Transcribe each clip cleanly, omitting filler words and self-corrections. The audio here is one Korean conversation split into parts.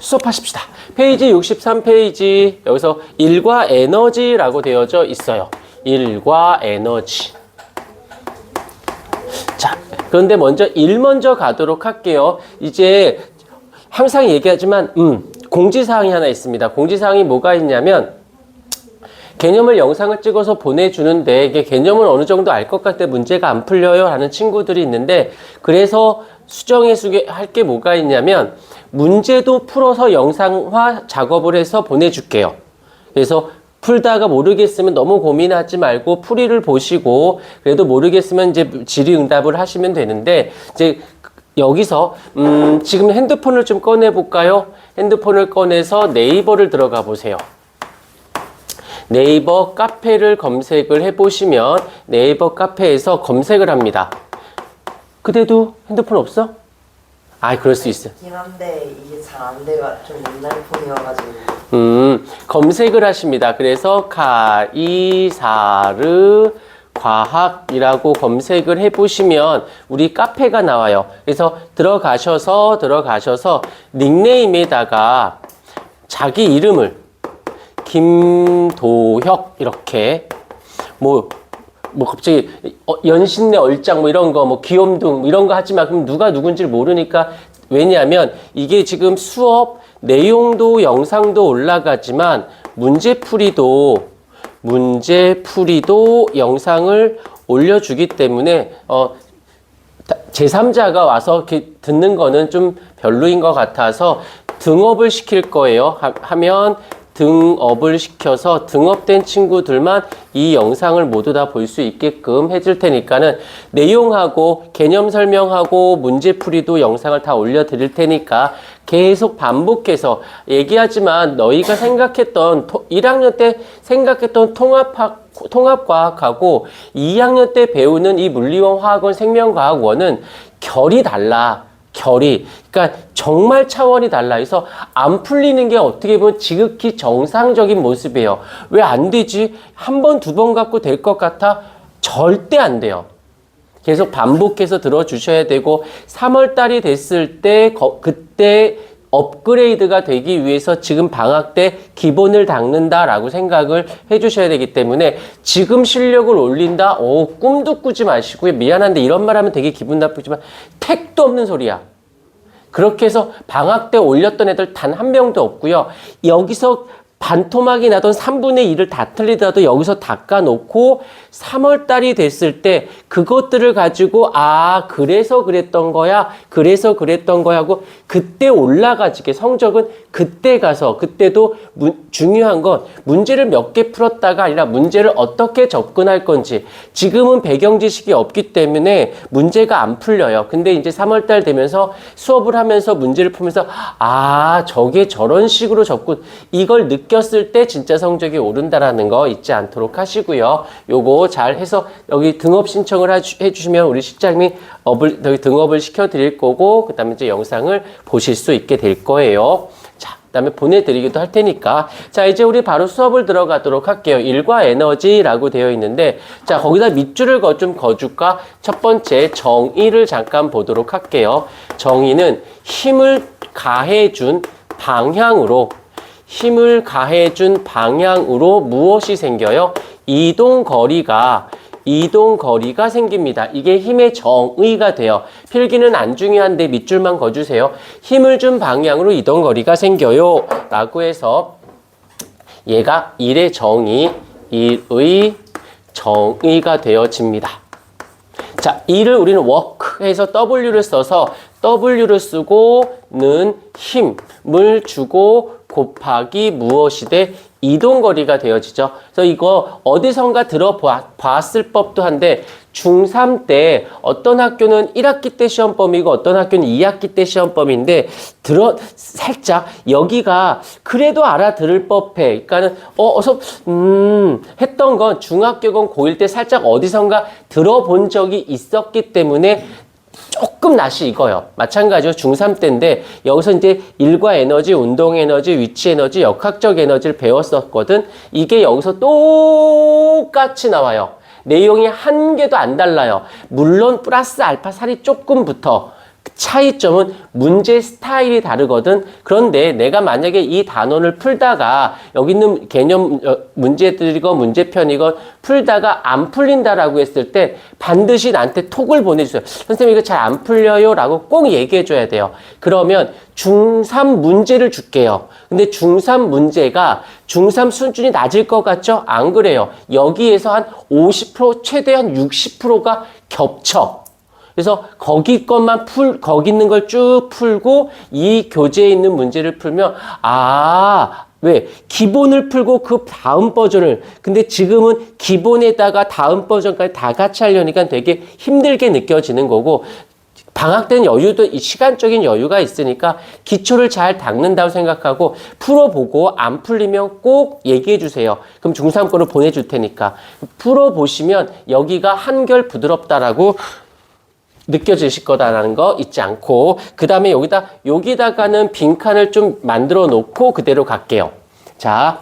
수업하십시다. 페이지 63페이지. 여기서 일과 에너지라고 되어져 있어요. 일과 에너지. 자, 그런데 먼저 일 먼저 가도록 할게요. 이제 항상 얘기하지만 공지사항이 하나 있습니다. 공지사항이 뭐가 있냐면 개념을 영상을 찍어서 보내주는데 이게 개념을 어느 정도 알 것 같아 문제가 안 풀려요 하는 친구들이 있는데, 그래서 수정해 할 게 뭐가 있냐면 문제도 풀어서 영상화 작업을 해서 보내줄게요. 그래서 풀다가 모르겠으면 너무 고민하지 말고 풀이를 보시고, 그래도 모르겠으면 이제 질의응답을 하시면 되는데, 이제 여기서 지금 핸드폰을 좀 꺼내 볼까요? 핸드폰을 꺼내서 네이버를 들어가 보세요. 네이버 카페를 검색을 해보시면 네이버 카페에서 검색을 합니다. 그때도 핸드폰 없어? 아, 그럴 수 있어. 있긴 한데 이게 잘 안 돼가 좀 옛날 폰이어가지고. 검색을 하십니다. 그래서 카이사르 과학이라고 검색을 해보시면 우리 카페가 나와요. 그래서 들어가셔서 닉네임에다가 자기 이름을 김도혁 이렇게 뭐 갑자기 연신내 얼짱 뭐 이런 거 뭐 귀염둥 이런 거 하지 마. 그럼 누가 누군지를 모르니까. 왜냐하면 이게 지금 수업 내용도 영상도 올라가지만 문제풀이도 영상을 올려주기 때문에 제3자가 와서 이렇게 듣는 거는 좀 별로인 것 같아서 등업을 시킬 거예요. 하면 등업을 시켜서 등업된 친구들만 이 영상을 모두 다 볼 수 있게끔 해줄 테니까는 내용하고 개념 설명하고 문제풀이도 영상을 다 올려드릴 테니까 계속 반복해서 얘기하지만 너희가 생각했던 1학년 때 생각했던 통합과학하고 2학년 때 배우는 이 물리원, 화학원, 생명과학원은 결이 달라. 그러니까 정말 차원이 달라. 그래서 안 풀리는 게 어떻게 보면 지극히 정상적인 모습이에요. 왜 안 되지? 한 번, 두 번 갖고 될 것 같아? 절대 안 돼요. 계속 반복해서 들어주셔야 되고 3월 달이 됐을 때 그때 업그레이드가 되기 위해서 지금 방학 때 기본을 닦는다라고 생각을 해주셔야 되기 때문에 지금 실력을 올린다? 꿈도 꾸지 마시고요. 미안한데 이런 말 하면 되게 기분 나쁘지만 택도 없는 소리야. 그렇게 해서 방학 때 올렸던 애들 단 한 명도 없고요. 여기서 반토막이 나던 3분의 1을 다 틀리더라도 여기서 닦아놓고 3월 달이 됐을 때 그것들을 가지고 그래서 그랬던 거야 하고 그때 올라가지게 성적은 그때 가서 그때도 중요한 건 문제를 몇 개 풀었다가 아니라 문제를 어떻게 접근할 건지. 지금은 배경 지식이 없기 때문에 문제가 안 풀려요. 근데 이제 3월 달 되면서 수업을 하면서 문제를 풀면서 저게 저런 식으로 접근, 이걸 느꼈을 때 진짜 성적이 오른다라는 거 잊지 않도록 하시고요. 요거 잘 해서 여기 등업 신청을 해주시면 우리 실장님이 여기 등업을 시켜드릴 거고, 그 다음에 이제 영상을 보실 수 있게 될 거예요. 자, 그 다음에 보내드리기도 할 테니까. 자, 이제 우리 바로 수업을 들어가도록 할게요. 일과 에너지라고 되어 있는데, 자, 거기다 밑줄을 좀 그어줄까? 첫 번째 정의를 잠깐 보도록 할게요. 정의는 힘을 가해준 방향으로 무엇이 생겨요? 이동거리가 생깁니다. 이게 힘의 정의가 돼요. 필기는 안 중요한데 밑줄만 그어주세요. 힘을 준 방향으로 이동거리가 생겨요. 라고 해서 얘가 일의 정의가 되어집니다. 자, 일을 우리는 work 해서 W를 써서 W를 쓰고는 힘을 주고 곱하기 무엇이 돼? 이동거리가 되어지죠. 그래서 이거 어디선가 들어봤을 법도 한데 중3 때 어떤 학교는 1학기 때 시험범위고 어떤 학교는 2학기 때 시험범위인데 살짝 여기가 그래도 알아들을 법해. 그러니까는 했던 건 중학교건 고1 때 살짝 어디선가 들어본 적이 있었기 때문에 조금 낯이 익어요. 마찬가지로 중3 때인데 여기서 이제 일과 에너지, 운동 에너지, 위치 에너지, 역학적 에너지를 배웠었거든. 이게 여기서 똑같이 나와요. 내용이 한 개도 안 달라요. 물론 플러스 알파 살이 조금 붙어. 차이점은 문제 스타일이 다르거든. 그런데 내가 만약에 이 단원을 풀다가 여기 있는 개념 문제들이건 문제편이건 풀다가 안 풀린다라고 했을 때 반드시 나한테 톡을 보내주세요. 선생님 이거 잘 안 풀려요 라고 꼭 얘기해 줘야 돼요. 그러면 중3 문제를 줄게요. 근데 중3 문제가 중3 수준이 낮을 것 같죠? 안 그래요. 여기에서 한 50% 최대한 60%가 겹쳐. 그래서 거기 것만 거기 있는 걸 쭉 풀고 이 교재에 있는 문제를 풀면 왜? 기본을 풀고 그 다음 버전을 근데 지금은 기본에다가 다음 버전까지 다 같이 하려니까 되게 힘들게 느껴지는 거고 방학 때는 여유도 시간적인 여유가 있으니까 기초를 잘 닦는다고 생각하고 풀어보고 안 풀리면 꼭 얘기해 주세요. 그럼 중3 거를 보내줄 테니까 풀어보시면 여기가 한결 부드럽다라고 느껴지실 거다라는 거 잊지 않고 그 다음에 여기다가는 빈칸을 좀 만들어 놓고 그대로 갈게요. 자,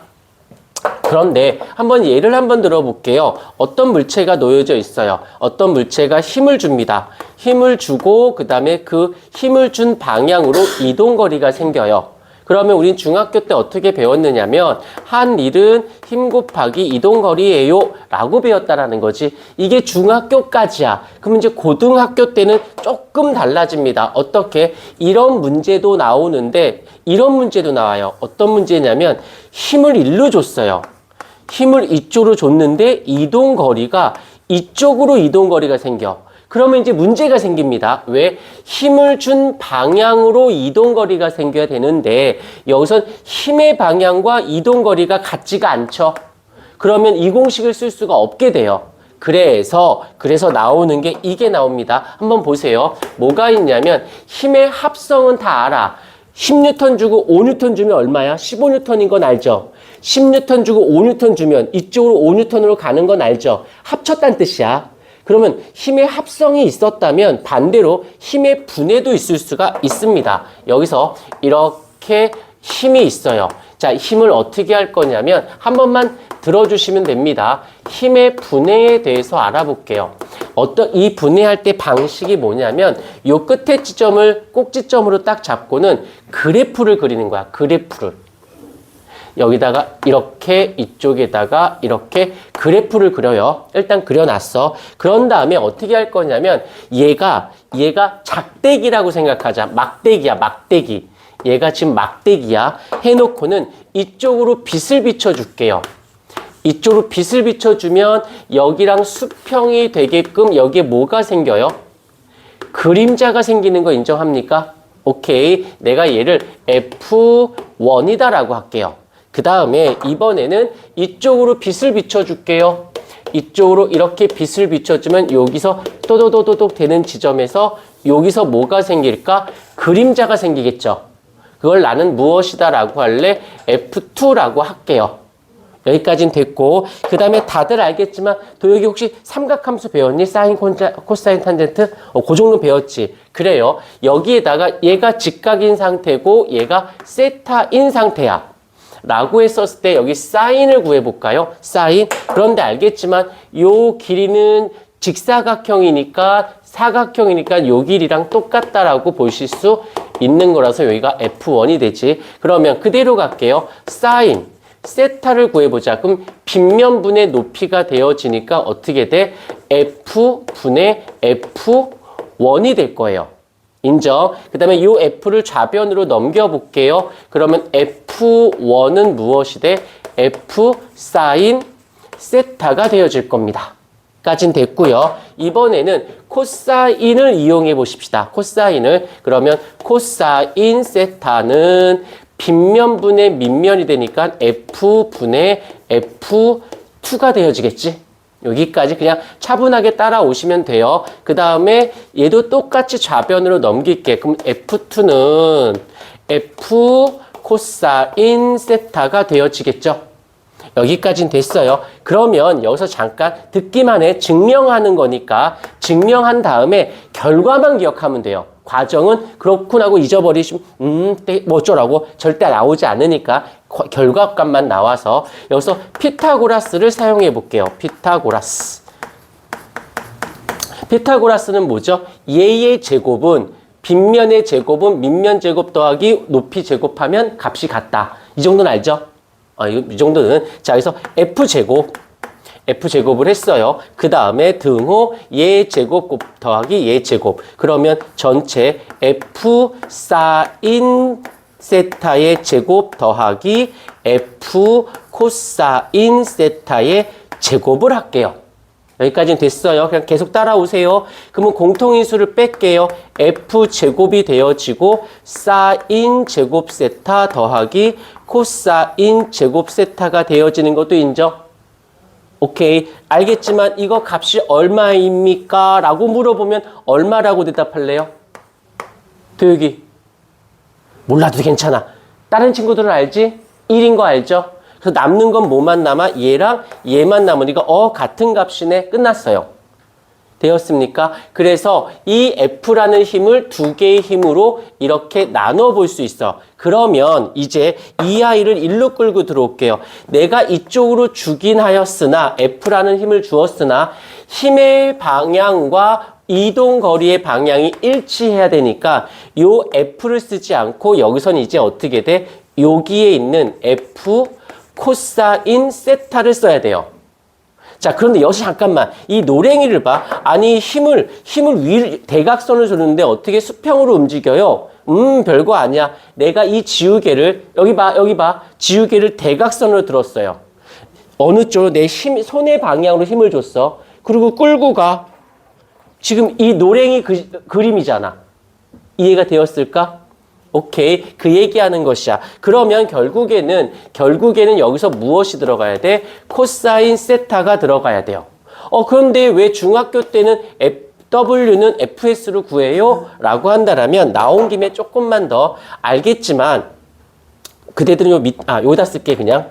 그런데 한번 예를 한번 들어볼게요. 어떤 물체가 놓여져 있어요. 어떤 물체가 힘을 줍니다. 힘을 주고 그 다음에 그 힘을 준 방향으로 이동거리가 생겨요. 그러면 우린 중학교 때 어떻게 배웠느냐면 한 일은 힘 곱하기 이동거리예요 라고 배웠다라는 거지. 이게 중학교까지야. 그럼 이제 고등학교 때는 조금 달라집니다. 어떻게? 이런 문제도 나오는데 이런 문제도 나와요. 어떤 문제냐면 힘을 일로 줬어요. 힘을 이쪽으로 줬는데 이동거리가 이쪽으로 이동거리가 생겨. 그러면 이제 문제가 생깁니다. 왜? 힘을 준 방향으로 이동거리가 생겨야 되는데 여기선 힘의 방향과 이동거리가 같지가 않죠. 그러면 이 공식을 쓸 수가 없게 돼요. 그래서 나오는 게 이게 나옵니다. 한번 보세요. 뭐가 있냐면 힘의 합성은 다 알아. 10N 주고 5N 주면 얼마야? 15N인 건 알죠? 10N 주고 5N 주면 이쪽으로 5N으로 가는 건 알죠? 합쳤다는 뜻이야. 그러면 힘의 합성이 있었다면 반대로 힘의 분해도 있을 수가 있습니다. 여기서 이렇게 힘이 있어요. 자, 힘을 어떻게 할 거냐면 한 번만 들어주시면 됩니다. 힘의 분해에 대해서 알아볼게요. 이 분해할 때 방식이 뭐냐면 요 끝에 지점을 꼭지점으로 딱 잡고는 그래프를 그리는 거야. 그래프를. 여기다가 이렇게 이쪽에다가 이렇게 그래프를 그려요. 일단 그려놨어. 그런 다음에 어떻게 할 거냐면 얘가 작대기라고 생각하자. 막대기야, 막대기. 얘가 지금 막대기야. 해놓고는 이쪽으로 빛을 비춰줄게요. 이쪽으로 빛을 비춰주면 여기랑 수평이 되게끔 여기에 뭐가 생겨요? 그림자가 생기는 거 인정합니까? 오케이. 내가 얘를 F1이다라고 할게요. 그 다음에 이번에는 이쪽으로 빛을 비춰줄게요. 이쪽으로 이렇게 빛을 비춰주면 여기서 또도도도독 되는 지점에서 여기서 뭐가 생길까? 그림자가 생기겠죠. 그걸 나는 무엇이다 라고 할래? F2라고 할게요. 여기까지는 됐고 그 다음에 다들 알겠지만 도혁이 혹시 삼각함수 배웠니? 사인, 코사인, 탄젠트? 그 정도 배웠지. 그래요. 여기에다가 얘가 직각인 상태고 얘가 세타인 상태야. 라고 했었을 때 여기 사인을 구해볼까요? 사인. 그런데 알겠지만 요 길이는 직사각형이니까 사각형이니까 요 길이랑 똑같다라고 보실 수 있는 거라서 여기가 F1이 되지. 그러면 그대로 갈게요. 사인. 세타를 구해보자. 그럼 빗면분의 높이가 되어지니까 어떻게 돼? F분의 F1이 될 거예요. 인정. 그 다음에 이 F를 좌변으로 넘겨볼게요. 그러면 F1은 무엇이 돼? F 사인 세타가 되어질 겁니다. 까진 됐고요. 이번에는 코사인을 이용해 보십시다. 코사인을. 그러면 코사인 세타는 빗면분의 밑면이 되니까 F분의 F2가 되어지겠지. 여기까지 그냥 차분하게 따라오시면 돼요. 그 다음에 얘도 똑같이 좌변으로 넘길게. 그럼 F2는 F 코사인 세타가 되어지겠죠. 여기까지는 됐어요. 그러면 여기서 잠깐 듣기만 해. 증명하는 거니까 증명한 다음에 결과만 기억하면 돼요. 과정은 그렇군 하고 잊어버리시면 뭐 어쩌라고 절대 나오지 않으니까 결과값만 나와서 여기서 피타고라스를 사용해 볼게요. 피타고라스는 뭐죠? 얘의 제곱은 빗면의 제곱은 밑면 제곱 더하기 높이 제곱하면 값이 같다. 이 정도는 알죠? 이 정도는. 자, 그래서 F제곱을 했어요. 그 다음에 등호 얘 제곱 더하기 얘 제곱. 그러면 전체 F 사인 세타의 제곱 더하기 F 코사인 세타의 제곱을 할게요. 여기까지는 됐어요. 그냥 계속 따라오세요. 그러면 공통인수를 뺄게요. F제곱이 되어지고 사인 제곱 세타 더하기 코사인 제곱 세타가 되어지는 것도 인정? 오케이. 알겠지만 이거 값이 얼마입니까? 라고 물어보면 얼마라고 대답할래요? 도혁이. 몰라도 괜찮아. 다른 친구들은 알지? 1인 거 알죠? 그래서 남는 건 뭐만 남아? 얘랑 얘만 남으니까 같은 값이네. 끝났어요. 되었습니까? 그래서 이 F라는 힘을 두 개의 힘으로 이렇게 나눠 볼 수 있어. 그러면 이제 이 아이를 일로 끌고 들어올게요. 내가 이쪽으로 주긴 하였으나 F라는 힘을 주었으나 힘의 방향과 이동 거리의 방향이 일치해야 되니까 요 F를 쓰지 않고 여기서는 이제 어떻게 돼? 여기에 있는 F 코사인 세타를 써야 돼요. 자, 그런데 여기서 잠깐만. 이 노랭이를 봐. 아니, 힘을 대각선을 줬는데 어떻게 수평으로 움직여요? 별거 아니야. 내가 이 지우개를, 여기 봐. 지우개를 대각선으로 들었어요. 어느 쪽으로 손의 방향으로 힘을 줬어. 그리고 끌고 가. 지금 이 노랭이 그림이잖아. 이해가 되었을까? 오케이. 그 얘기하는 것이야. 그러면 결국에는 여기서 무엇이 들어가야 돼? 코사인 세타가 들어가야 돼요. 그런데 왜 중학교 때는 W는 FS로 구해요? 라고 한다면 나온 김에 조금만 더 알겠지만 그대들은 여기다 쓸게 그냥.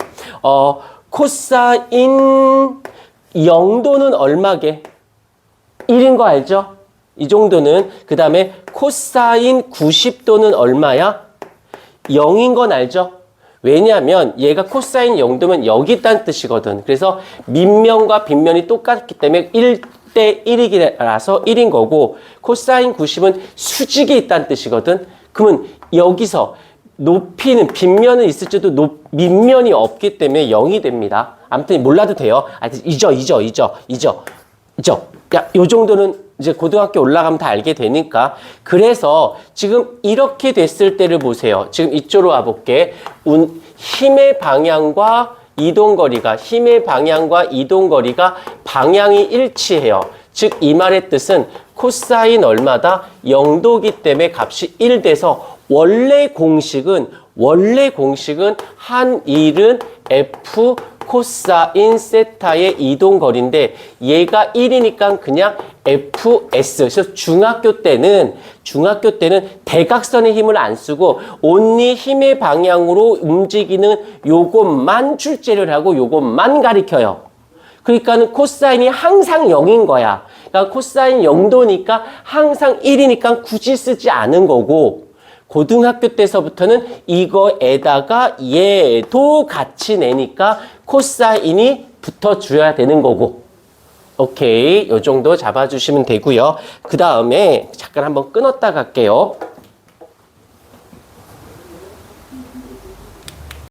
코사인 0도는 얼마게? 1인 거 알죠? 이 정도는. 그 다음에 코사인 90도는 얼마야? 0인 건 알죠? 왜냐하면 얘가 코사인 0도면 여기 있다는 뜻이거든. 그래서 밑면과 빗면이 똑같기 때문에 1대 1이라서 1인 거고 코사인 90은 수직이 있다는 뜻이거든. 그러면 여기서 높이는 빗면은 있을지도 밑면이 없기 때문에 0이 됩니다. 아무튼 몰라도 돼요. 잊어. 야, 요 정도는 이제 고등학교 올라가면 다 알게 되니까. 그래서 지금 이렇게 됐을 때를 보세요. 지금 이쪽으로 와볼게. 힘의 방향과 이동거리가 방향이 일치해요. 즉 이 말의 뜻은 코사인 얼마다? 0도기 때문에 값이 1 돼서 원래 공식은 한 일은 F 코사인 세타의 이동거리인데 얘가 1이니까 그냥 FS. 그래서 중학교 때는 대각선의 힘을 안 쓰고 온리 힘의 방향으로 움직이는 요것만 출제를 하고 요것만 가리켜요. 그러니까는 코사인이 항상 0인 거야. 그러니까 코사인 0도니까 항상 1이니까 굳이 쓰지 않은 거고 고등학교 때서부터는 이거에다가 얘도 같이 내니까 코사인이 붙어줘야 되는 거고. 오케이. 요 정도 잡아주시면 되고요. 그 다음에 잠깐 한번 끊었다 갈게요.